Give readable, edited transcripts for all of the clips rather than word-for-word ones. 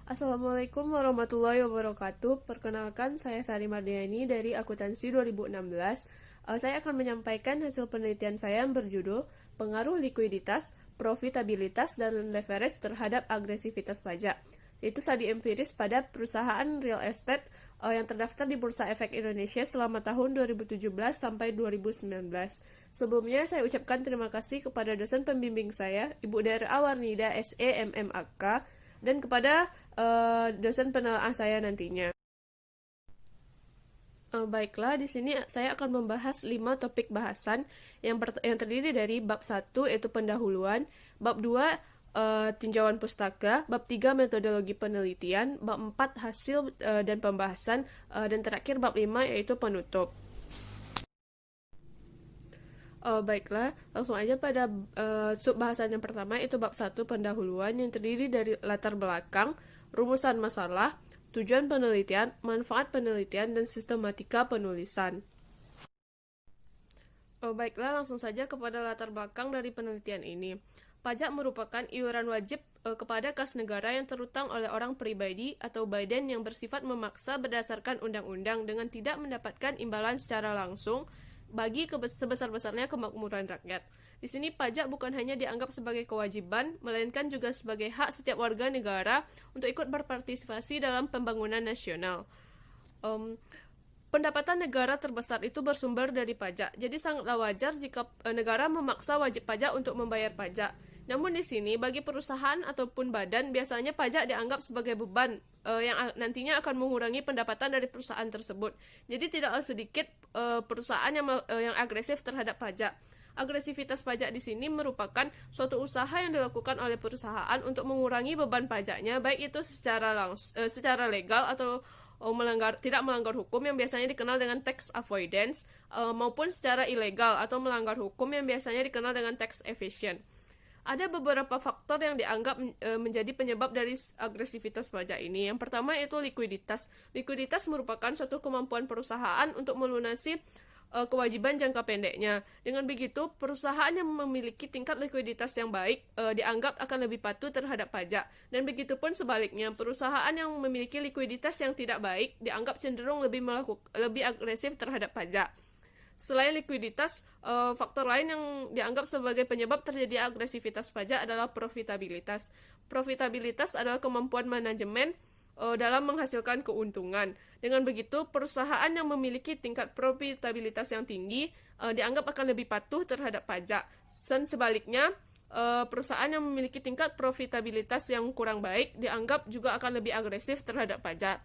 Assalamualaikum warahmatullahi wabarakatuh. Perkenalkan, saya Sari Mardiani dari Akuntansi 2016. Saya akan menyampaikan hasil penelitian saya yang berjudul Pengaruh Likuiditas, Profitabilitas, dan Leverage terhadap Agresivitas Pajak. Itu studi empiris pada perusahaan real estate yang terdaftar di Bursa Efek Indonesia selama tahun 2017 sampai 2019. Sebelumnya saya ucapkan terima kasih kepada dosen pembimbing saya, Ibu Dara Awarnida SEMMAK, dan kepada dosen penelaa saya nantinya. Baiklah, di sini saya akan membahas 5 topik bahasan yang terdiri dari bab 1 yaitu pendahuluan, bab 2 tinjauan pustaka, bab 3 metodologi penelitian, bab 4 hasil dan pembahasan, dan terakhir bab 5 yaitu penutup. Baiklah, langsung aja pada sub bahasan yang pertama, itu bab 1 pendahuluan yang terdiri dari latar belakang, rumusan masalah, tujuan penelitian, manfaat penelitian, dan sistematika penulisan. Baiklah, langsung saja kepada latar belakang dari penelitian ini. Pajak merupakan iuran wajib kepada kas negara yang terutang oleh orang pribadi atau badan yang bersifat memaksa berdasarkan undang-undang dengan tidak mendapatkan imbalan secara langsung bagi sebesar-besarnya kemakmuran rakyat. Di sini pajak bukan hanya dianggap sebagai kewajiban, melainkan juga sebagai hak setiap warga negara untuk ikut berpartisipasi dalam pembangunan nasional. Pendapatan negara terbesar itu bersumber dari pajak, jadi sangatlah wajar jika negara memaksa wajib pajak untuk membayar pajak. Namun di sini, bagi perusahaan ataupun badan, biasanya pajak dianggap sebagai beban yang nantinya akan mengurangi pendapatan dari perusahaan tersebut. Jadi tidaklah sedikit perusahaan yang agresif terhadap pajak. Agresivitas pajak di sini merupakan suatu usaha yang dilakukan oleh perusahaan untuk mengurangi beban pajaknya, baik itu secara legal atau tidak melanggar hukum yang biasanya dikenal dengan tax avoidance, maupun secara ilegal atau melanggar hukum yang biasanya dikenal dengan tax evasion. Ada beberapa faktor yang dianggap menjadi penyebab dari agresivitas pajak ini. Yang pertama yaitu likuiditas. Likuiditas merupakan suatu kemampuan perusahaan untuk melunasi kewajiban jangka pendeknya. Dengan begitu, perusahaan yang memiliki tingkat likuiditas yang baik dianggap akan lebih patuh terhadap pajak. Dan begitu pun sebaliknya, perusahaan yang memiliki likuiditas yang tidak baik dianggap cenderung lebih agresif terhadap pajak. Selain likuiditas, faktor lain yang dianggap sebagai penyebab terjadi agresivitas pajak adalah profitabilitas. Profitabilitas adalah kemampuan manajemen dalam menghasilkan keuntungan. Dengan begitu, perusahaan yang memiliki tingkat profitabilitas yang tinggi dianggap akan lebih patuh terhadap pajak. Dan sebaliknya, perusahaan yang memiliki tingkat profitabilitas yang kurang baik dianggap juga akan lebih agresif terhadap pajak.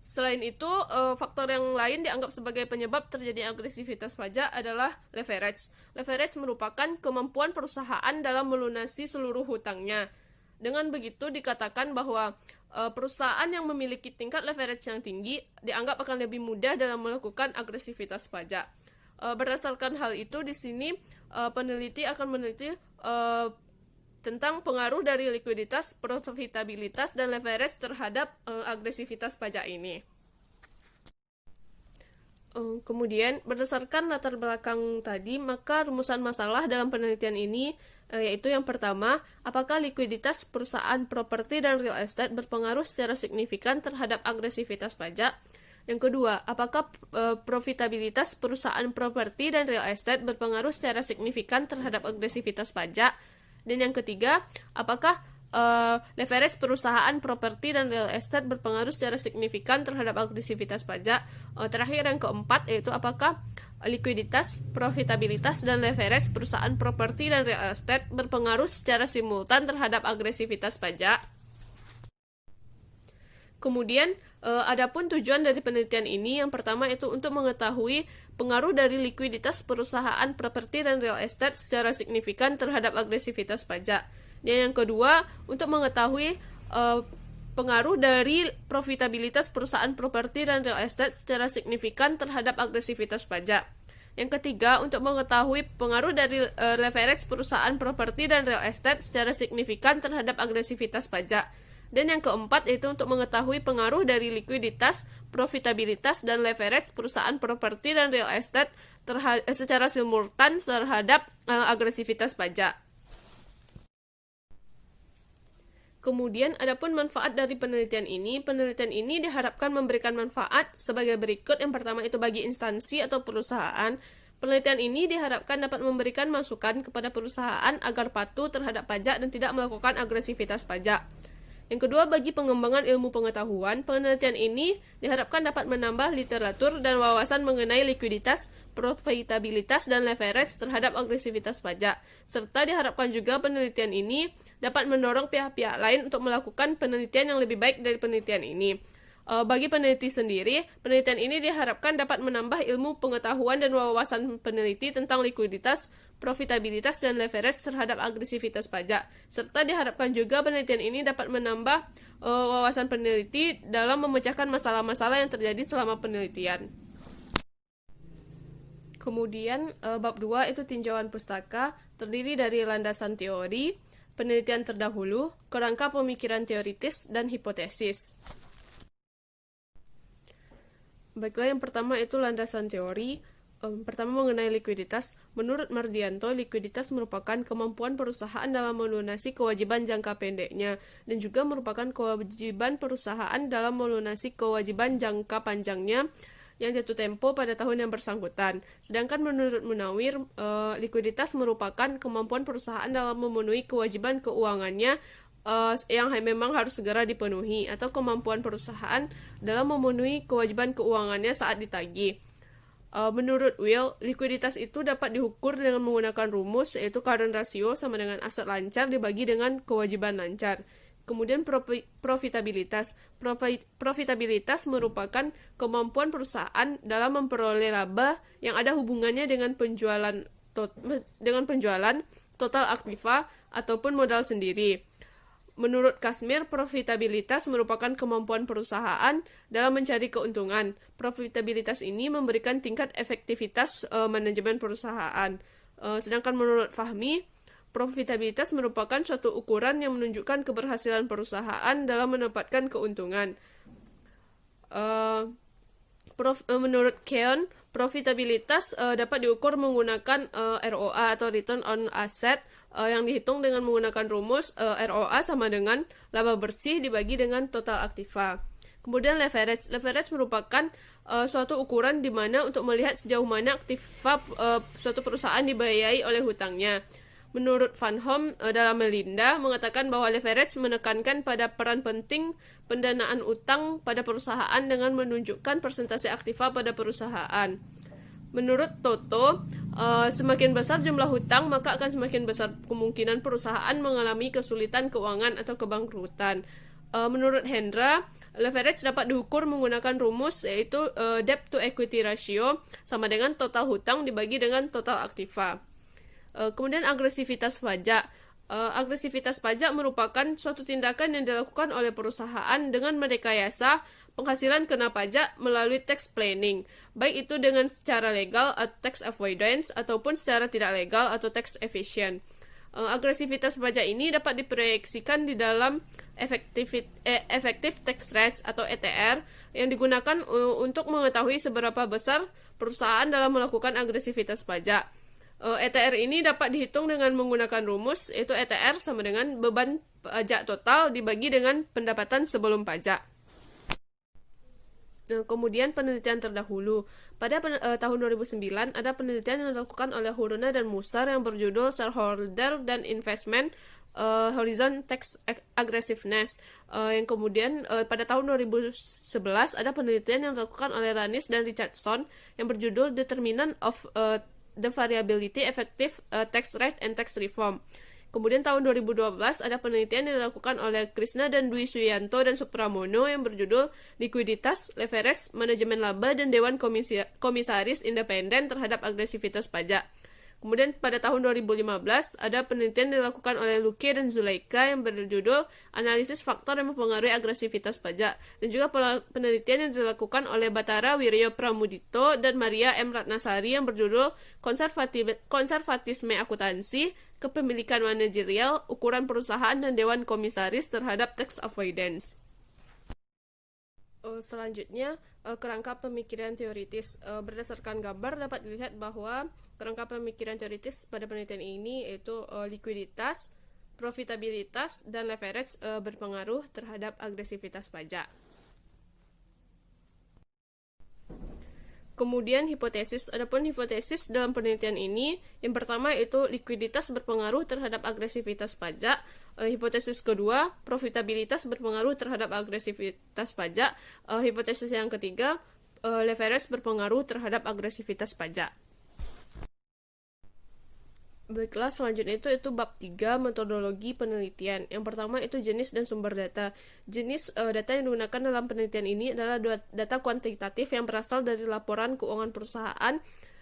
Selain itu, faktor yang lain dianggap sebagai penyebab terjadi agresivitas pajak adalah leverage. Leverage merupakan kemampuan perusahaan dalam melunasi seluruh hutangnya. Dengan begitu dikatakan bahwa perusahaan yang memiliki tingkat leverage yang tinggi dianggap akan lebih mudah dalam melakukan agresivitas pajak. Berdasarkan hal itu, di sini peneliti akan meneliti tentang pengaruh dari likuiditas, profitabilitas, dan leverage terhadap agresivitas pajak ini. Kemudian, berdasarkan latar belakang tadi, maka rumusan masalah dalam penelitian ini yaitu yang pertama, apakah likuiditas perusahaan properti dan real estate berpengaruh secara signifikan terhadap agresivitas pajak? Yang kedua, apakah profitabilitas perusahaan properti dan real estate berpengaruh secara signifikan terhadap agresivitas pajak? Dan yang ketiga, apakah leverage perusahaan properti dan real estate berpengaruh secara signifikan terhadap agresivitas pajak? Terakhir yang keempat, yaitu apakah likuiditas, profitabilitas, dan leverage perusahaan properti dan real estate berpengaruh secara simultan terhadap agresivitas pajak? Kemudian, adapun tujuan dari penelitian ini, yang pertama itu untuk mengetahui pengaruh dari likuiditas perusahaan properti dan real estate secara signifikan terhadap agresivitas pajak. Dan yang kedua, untuk mengetahui pengaruh dari profitabilitas perusahaan properti dan real estate secara signifikan terhadap agresivitas pajak. Yang ketiga, untuk mengetahui pengaruh dari leverage perusahaan properti dan real estate secara signifikan terhadap agresivitas pajak. Dan yang keempat, yaitu untuk mengetahui pengaruh dari likuiditas, profitabilitas, dan leverage perusahaan properti dan real estate secara simultan terhadap agresivitas pajak. Kemudian, adapun manfaat dari penelitian ini diharapkan memberikan manfaat sebagai berikut. Yang pertama itu bagi instansi atau perusahaan. Penelitian ini diharapkan dapat memberikan masukan kepada perusahaan agar patuh terhadap pajak dan tidak melakukan agresivitas pajak. Yang kedua, bagi pengembangan ilmu pengetahuan, penelitian ini diharapkan dapat menambah literatur dan wawasan mengenai likuiditas, profitabilitas, dan leverage terhadap agresivitas pajak. Serta diharapkan juga penelitian ini dapat mendorong pihak-pihak lain untuk melakukan penelitian yang lebih baik dari penelitian ini. Bagi peneliti sendiri, penelitian ini diharapkan dapat menambah ilmu pengetahuan dan wawasan peneliti tentang likuiditas, profitabilitas, dan leverage terhadap agresivitas pajak. Serta diharapkan juga penelitian ini dapat menambah wawasan peneliti dalam memecahkan masalah-masalah yang terjadi selama penelitian. Kemudian bab 2 itu tinjauan pustaka, terdiri dari landasan teori, penelitian terdahulu, kerangka pemikiran teoritis, dan hipotesis. Baiklah, yang pertama itu landasan teori. Pertama mengenai likuiditas. Menurut Mardianto, likuiditas merupakan kemampuan perusahaan dalam melunasi kewajiban jangka pendeknya dan juga merupakan kewajiban perusahaan dalam melunasi kewajiban jangka panjangnya yang jatuh tempo pada tahun yang bersangkutan. Sedangkan menurut Munawir, likuiditas merupakan kemampuan perusahaan dalam memenuhi kewajiban keuangannya yang memang harus segera dipenuhi, atau kemampuan perusahaan dalam memenuhi kewajiban keuangannya saat ditagih. Menurut Will, likuiditas itu dapat diukur dengan menggunakan rumus, yaitu current ratio sama dengan aset lancar dibagi dengan kewajiban lancar. Kemudian profitabilitas. Profitabilitas merupakan kemampuan perusahaan dalam memperoleh laba yang ada hubungannya dengan penjualan total aktiva ataupun modal sendiri. Menurut Kashmir, profitabilitas merupakan kemampuan perusahaan dalam mencari keuntungan. Profitabilitas ini memberikan tingkat efektivitas manajemen perusahaan. Sedangkan menurut Fahmi, profitabilitas merupakan suatu ukuran yang menunjukkan keberhasilan perusahaan dalam mendapatkan keuntungan. Menurut Keon, profitabilitas dapat diukur menggunakan ROA atau Return on Asset, yang dihitung dengan menggunakan rumus ROA sama dengan laba bersih dibagi dengan total aktiva. Kemudian leverage. Leverage merupakan suatu ukuran di mana untuk melihat sejauh mana aktiva suatu perusahaan dibiayai oleh hutangnya. Menurut Van Hom dalam Melinda mengatakan bahwa leverage menekankan pada peran penting pendanaan utang pada perusahaan dengan menunjukkan persentase aktiva pada perusahaan. Menurut Toto, semakin besar jumlah hutang, maka akan semakin besar kemungkinan perusahaan mengalami kesulitan keuangan atau kebangkrutan. Menurut Hendra, leverage dapat diukur menggunakan rumus, yaitu debt to equity ratio sama dengan total hutang dibagi dengan total aktiva. Kemudian agresivitas pajak. Agresivitas pajak merupakan suatu tindakan yang dilakukan oleh perusahaan dengan merekayasa penghasilan kena pajak melalui tax planning, baik itu dengan secara legal atau tax avoidance ataupun secara tidak legal atau tax evasion. Agresivitas pajak ini dapat diproyeksikan di dalam effective tax rates atau ETR yang digunakan untuk mengetahui seberapa besar perusahaan dalam melakukan agresivitas pajak. ETR ini dapat dihitung dengan menggunakan rumus, yaitu ETR sama dengan beban pajak total dibagi dengan pendapatan sebelum pajak. Kemudian penelitian terdahulu. Pada tahun 2009 ada penelitian yang dilakukan oleh Huruna dan Musar yang berjudul Shareholder dan Investment Horizon Tax Aggressiveness. Yang kemudian pada tahun 2011 ada penelitian yang dilakukan oleh Ranis dan Richardson yang berjudul Determinant of the Variability Effective Tax Rate and Tax Reform. Kemudian tahun 2012 ada penelitian yang dilakukan oleh Krishna dan Dwi Suyanto dan Supramono yang berjudul Likuiditas, Leverage, Manajemen Laba, dan Dewan Komisaris Independen terhadap Agresivitas Pajak. Kemudian pada tahun 2015 ada penelitian yang dilakukan oleh Luque dan Zulaika yang berjudul Analisis Faktor yang Mempengaruhi Agresivitas Pajak, dan juga penelitian yang dilakukan oleh Batara Wiryo Pramudito dan Maria M. Ratnasari yang berjudul Konservatisme Akuntansi, Kepemilikan Manajerial, Ukuran Perusahaan, dan Dewan Komisaris terhadap Tax Avoidance. Selanjutnya, kerangka pemikiran teoritis. Berdasarkan gambar dapat dilihat bahwa kerangka pemikiran teoritis pada penelitian ini yaitu likuiditas, Profitabilitas dan leverage berpengaruh terhadap agresivitas pajak. Kemudian hipotesis, adapun hipotesis dalam penelitian ini, yang pertama itu likuiditas berpengaruh terhadap agresivitas pajak. Hipotesis kedua, profitabilitas berpengaruh terhadap agresivitas pajak. Hipotesis yang ketiga, leverage berpengaruh terhadap agresivitas pajak. Baiklah, selanjutnya itu bab 3 metodologi penelitian. Yang pertama itu jenis dan sumber data. Jenis data yang digunakan dalam penelitian ini adalah data kuantitatif yang berasal dari laporan keuangan perusahaan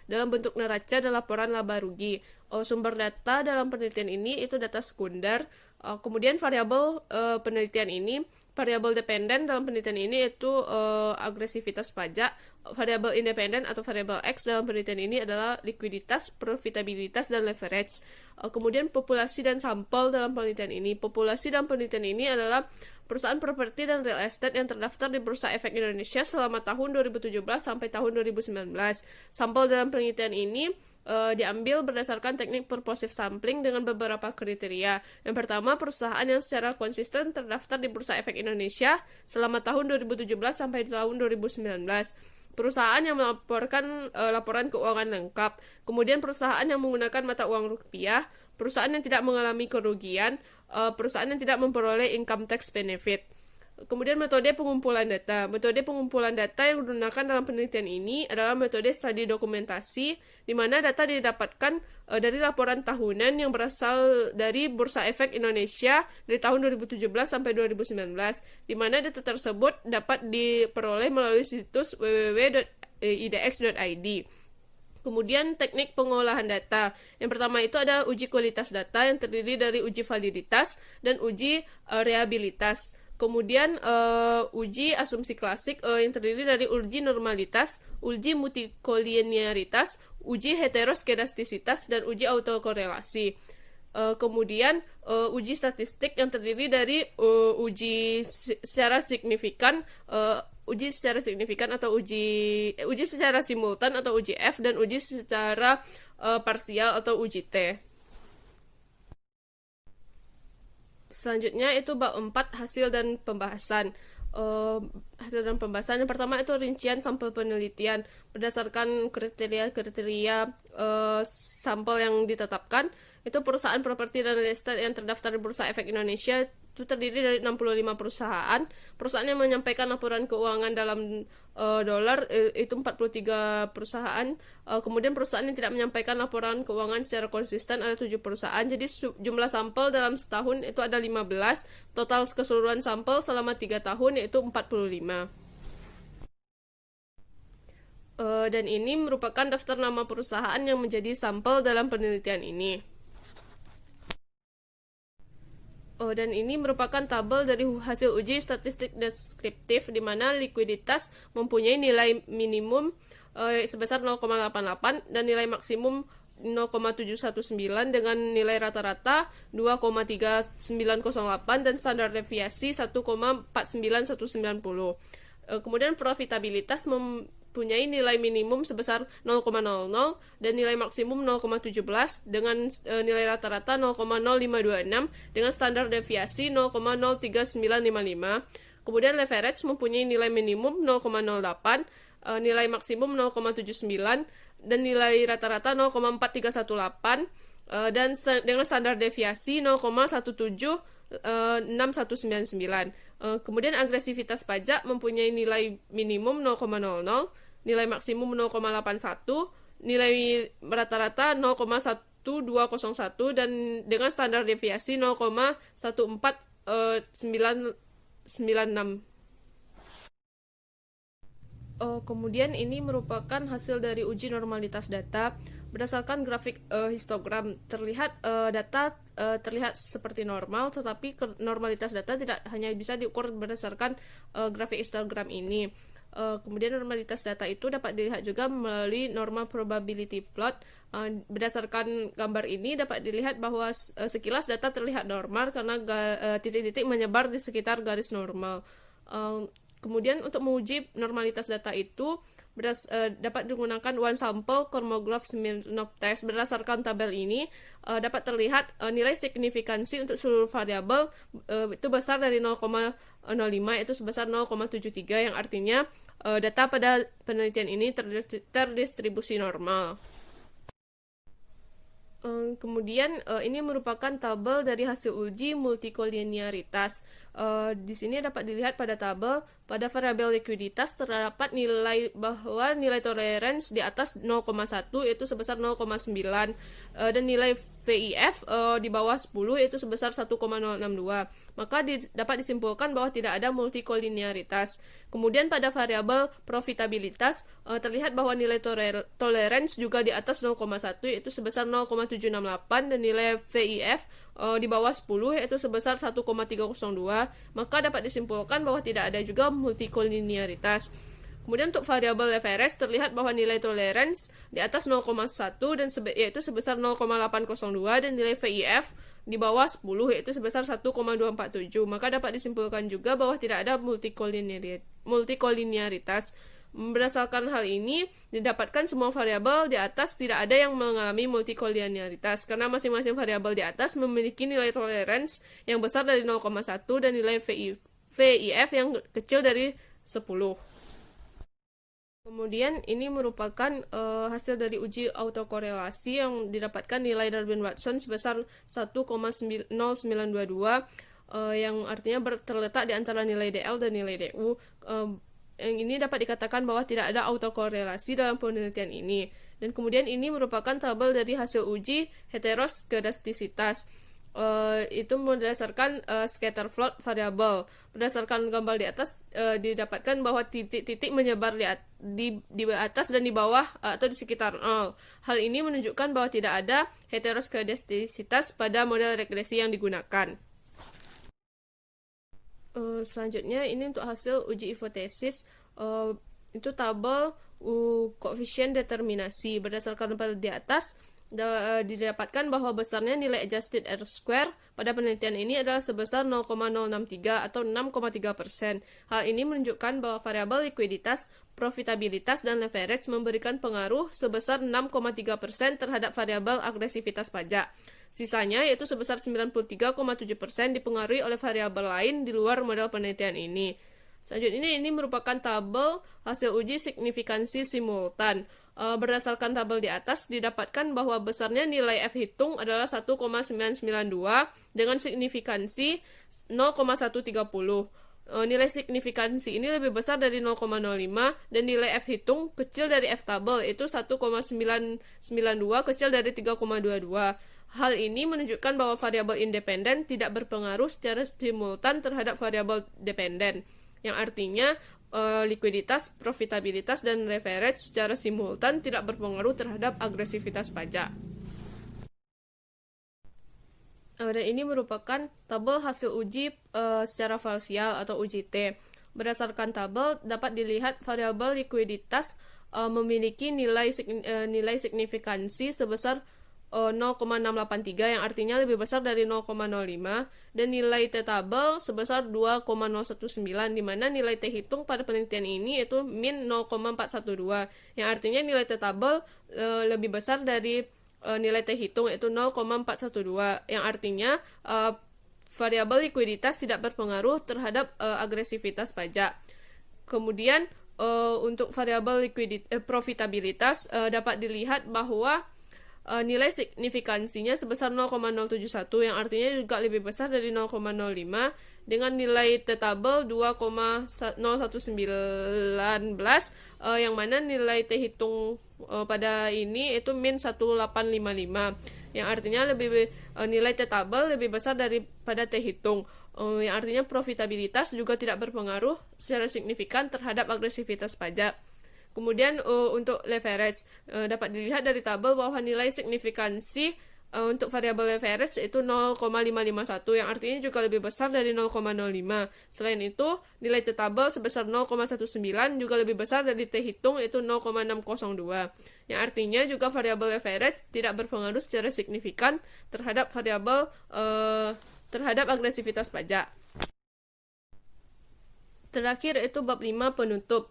dalam bentuk neraca dan laporan laba rugi. Sumber data dalam penelitian ini itu data sekunder. Kemudian variabel penelitian ini, variabel dependen dalam penelitian ini itu agresivitas pajak. Variabel independen atau variabel X dalam penelitian ini adalah likuiditas, profitabilitas, dan leverage. Kemudian populasi dan sampel dalam penelitian ini. Populasi dalam penelitian ini adalah perusahaan properti dan real estate yang terdaftar di Bursa Efek Indonesia selama tahun 2017 sampai tahun 2019. Sampel dalam penelitian ini diambil berdasarkan teknik purposive sampling dengan beberapa kriteria. Yang pertama, perusahaan yang secara konsisten terdaftar di Bursa Efek Indonesia selama tahun 2017 sampai tahun 2019. Perusahaan yang melaporkan laporan keuangan lengkap. Kemudian perusahaan yang menggunakan mata uang rupiah. Perusahaan yang tidak mengalami kerugian. Perusahaan yang tidak memperoleh income tax benefit. Kemudian metode pengumpulan data. Metode pengumpulan data yang digunakan dalam penelitian ini adalah metode studi dokumentasi, di mana data didapatkan dari laporan tahunan yang berasal dari Bursa Efek Indonesia dari tahun 2017 sampai 2019, di mana data tersebut dapat diperoleh melalui situs www.idx.id. Kemudian teknik pengolahan data. Yang pertama itu ada uji kualitas data yang terdiri dari uji validitas dan uji reliabilitas. Kemudian uji asumsi klasik yang terdiri dari uji normalitas, uji multikolinearitas, uji heteroskedastisitas, dan uji autokorelasi. Kemudian uji statistik yang terdiri dari uji secara signifikan, atau uji secara simultan atau uji F, dan uji secara parsial atau uji T. Selanjutnya itu bab 4 hasil dan pembahasan. Hasil dan pembahasan yang pertama itu rincian sampel penelitian berdasarkan kriteria sampel yang ditetapkan. Itu perusahaan properti dan real estate yang terdaftar di Bursa Efek Indonesia itu terdiri dari 65 perusahaan. Perusahaan yang menyampaikan laporan keuangan dalam dolar itu 43 perusahaan. Kemudian perusahaan yang tidak menyampaikan laporan keuangan secara konsisten ada 7 perusahaan. Jadi jumlah sampel dalam setahun itu ada 15. Total keseluruhan sampel selama 3 tahun yaitu 45. Dan ini merupakan daftar nama perusahaan yang menjadi sampel dalam penelitian ini. Dan ini merupakan tabel dari hasil uji statistik deskriptif di mana likuiditas mempunyai nilai minimum sebesar 0,88 dan nilai maksimum 0,719 dengan nilai rata-rata 2,3908 dan standar deviasi 1,49190. Kemudian profitabilitas mempunyai nilai minimum sebesar 0,00 dan nilai maksimum 0,17 dengan nilai rata-rata 0,0526 dengan standar deviasi 0,03955. Kemudian leverage mempunyai nilai minimum 0,08, nilai maksimum 0,79 dan nilai rata-rata 0,4318 dan dengan standar deviasi 0,176199. Kemudian agresivitas pajak mempunyai nilai minimum 0,00, nilai maksimum 0,81, nilai rata-rata 0,1201 dan dengan standar deviasi 0,14996. Kemudian ini merupakan hasil dari uji normalitas data berdasarkan grafik histogram. Terlihat data terlihat seperti normal, tetapi normalitas data tidak hanya bisa diukur berdasarkan grafik histogram ini. Kemudian normalitas data itu dapat dilihat juga melalui normal probability plot. Berdasarkan gambar ini dapat dilihat bahwa sekilas data terlihat normal karena titik-titik menyebar di sekitar garis normal. Kemudian untuk menguji normalitas data itu dapat digunakan one sample Kolmogorov-Smirnov test. Berdasarkan tabel ini dapat terlihat nilai signifikansi untuk seluruh variabel itu besar dari 0,05 itu sebesar 0,73, yang artinya data pada penelitian ini terdistribusi normal. Kemudian ini merupakan tabel dari hasil uji multikolinearitas. Di sini dapat dilihat pada tabel pada variabel likuiditas terdapat nilai bahwa nilai tolerance di atas 0,1 itu sebesar 0,9 dan nilai VIF di bawah 10 itu sebesar 1,062. Maka dapat disimpulkan bahwa tidak ada multikolinearitas. Kemudian pada variabel profitabilitas terlihat bahwa nilai tolerance juga di atas 0,1 yaitu sebesar 0,768 dan nilai VIF di bawah 10 yaitu sebesar 1,302. Maka dapat disimpulkan bahwa tidak ada juga multikolinearitas. Kemudian untuk variabel leverage terlihat bahwa nilai tolerance di atas 0,1 dan yaitu sebesar 0,802 dan nilai VIF di bawah 10 yaitu sebesar 1,247. Maka dapat disimpulkan juga bahwa tidak ada multikolinearitas. Berdasarkan hal ini, didapatkan semua variabel di atas tidak ada yang mengalami multikolinearitas karena masing-masing variabel di atas memiliki nilai tolerance yang besar dari 0,1 dan nilai VIF yang kecil dari 10. Kemudian ini merupakan hasil dari uji autokorelasi yang didapatkan nilai Darwin-Watson sebesar 1,0922 yang artinya terletak di antara nilai DL dan nilai DU. Yang ini dapat dikatakan bahwa tidak ada autokorelasi dalam penelitian ini. Dan kemudian ini merupakan tabel dari hasil uji heteroskedastisitas. Itu berdasarkan scatter plot variabel. Berdasarkan gambar di atas didapatkan bahwa titik-titik menyebar di atas dan di bawah atau di sekitar 0. Hal ini menunjukkan bahwa tidak ada heteroskedastisitas pada model regresi yang digunakan. Selanjutnya ini untuk hasil uji hipotesis, itu tabel koefisien determinasi. Berdasarkan tabel di atas didapatkan bahwa besarnya nilai adjusted R-square pada penelitian ini adalah sebesar 0,063 atau 6,3%. Hal ini menunjukkan bahwa variabel likuiditas, profitabilitas, dan leverage memberikan pengaruh sebesar 6,3% terhadap variabel agresivitas pajak. Sisanya yaitu sebesar 93,7% dipengaruhi oleh variabel lain di luar model penelitian ini. Selanjutnya ini merupakan tabel hasil uji signifikansi simultan. Berdasarkan tabel di atas didapatkan bahwa besarnya nilai F hitung adalah 1,992 dengan signifikansi 0,130. Nilai signifikansi ini lebih besar dari 0,05 dan nilai F hitung kecil dari F tabel itu 1,992 kecil dari 3,22. Hal ini menunjukkan bahwa variabel independen tidak berpengaruh secara simultan terhadap variabel dependen, yang artinya likuiditas, profitabilitas, dan leverage secara simultan tidak berpengaruh terhadap agresivitas pajak. Dan ini merupakan tabel hasil uji secara parsial atau uji T. Berdasarkan tabel dapat dilihat variabel likuiditas memiliki nilai signifikansi sebesar 0,683 yang artinya lebih besar dari 0,05 dan nilai T tabel sebesar 2,019 di mana nilai T hitung pada penelitian ini itu min 0,412 yang artinya nilai T tabel lebih besar dari nilai T hitung yaitu 0,412 yang artinya variabel likuiditas tidak berpengaruh terhadap agresivitas pajak. Kemudian untuk variabel profitabilitas dapat dilihat bahwa nilai signifikansinya sebesar 0,071 yang artinya juga lebih besar dari 0,05 dengan nilai T tabel 2,019 yang mana nilai T hitung pada ini itu min 1855 yang artinya nilai T tabel lebih besar daripada T hitung yang artinya profitabilitas juga tidak berpengaruh secara signifikan terhadap agresivitas pajak. Kemudian untuk leverage dapat dilihat dari tabel bahwa nilai signifikansi untuk variabel leverage itu 0,551 yang artinya juga lebih besar dari 0,05. Selain itu, nilai T tabel sebesar 0,19 juga lebih besar dari T hitung yaitu 0,602. Yang artinya juga variabel leverage tidak berpengaruh secara signifikan terhadap variabel terhadap agresivitas pajak. Terakhir itu bab 5 penutup.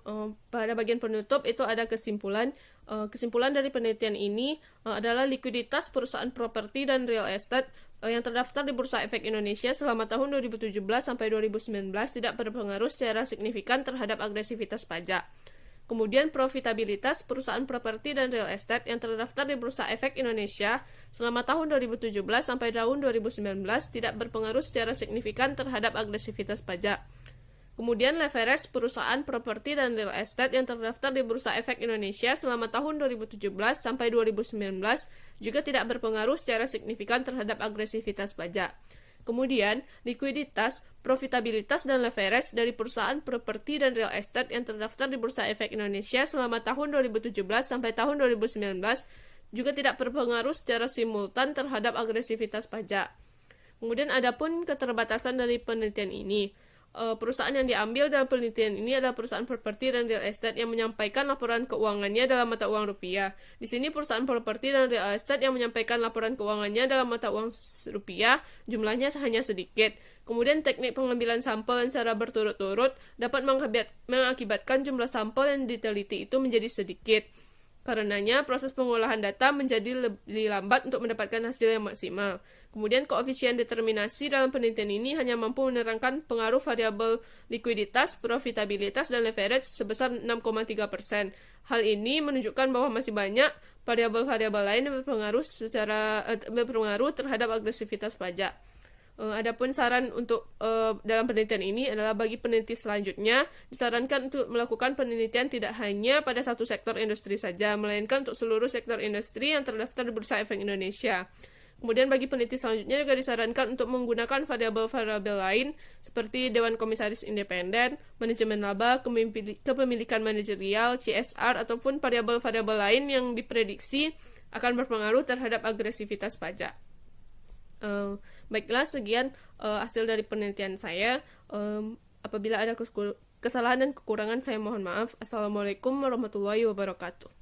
Pada bagian penutup itu ada kesimpulan. Kesimpulan dari penelitian ini adalah likuiditas perusahaan properti dan real estate yang terdaftar di Bursa Efek Indonesia selama tahun 2017 sampai 2019 tidak berpengaruh secara signifikan terhadap agresivitas pajak. Kemudian profitabilitas perusahaan properti dan real estate yang terdaftar di Bursa Efek Indonesia selama tahun 2017 sampai tahun 2019 tidak berpengaruh secara signifikan terhadap agresivitas pajak. Kemudian leverage perusahaan properti dan real estate yang terdaftar di Bursa Efek Indonesia selama tahun 2017 sampai 2019 juga tidak berpengaruh secara signifikan terhadap agresivitas pajak. Kemudian, likuiditas, profitabilitas, dan leverage dari perusahaan properti dan real estate yang terdaftar di Bursa Efek Indonesia selama tahun 2017 sampai tahun 2019 juga tidak berpengaruh secara simultan terhadap agresivitas pajak. Kemudian adapun keterbatasan dari penelitian ini, perusahaan yang diambil dalam penelitian ini adalah perusahaan properti dan real estate yang menyampaikan laporan keuangannya dalam mata uang rupiah. Di sini perusahaan properti dan real estate yang menyampaikan laporan keuangannya dalam mata uang rupiah jumlahnya hanya sedikit. Kemudian teknik pengambilan sampel secara berturut-turut dapat mengakibatkan jumlah sampel yang diteliti itu menjadi sedikit. Karenanya, proses pengolahan data menjadi lebih lambat untuk mendapatkan hasil yang maksimal. Kemudian, koefisien determinasi dalam penelitian ini hanya mampu menerangkan pengaruh variabel likuiditas, profitabilitas, dan leverage sebesar 6,3%. Hal ini menunjukkan bahwa masih banyak variabel-variabel lain yang berpengaruh terhadap agresivitas pajak. Adapun saran untuk dalam penelitian ini adalah bagi peneliti selanjutnya disarankan untuk melakukan penelitian tidak hanya pada satu sektor industri saja, melainkan untuk seluruh sektor industri yang terdaftar di Bursa Efek Indonesia. Kemudian bagi peneliti selanjutnya juga disarankan untuk menggunakan variabel-variabel lain seperti Dewan Komisaris Independen, manajemen laba, kepemilikan manajerial, CSR, ataupun variabel-variabel lain yang diprediksi akan berpengaruh terhadap agresivitas pajak. Baiklah, sekian hasil dari penelitian saya. Apabila ada kesalahan dan kekurangan, saya mohon maaf. Assalamualaikum warahmatullahi wabarakatuh.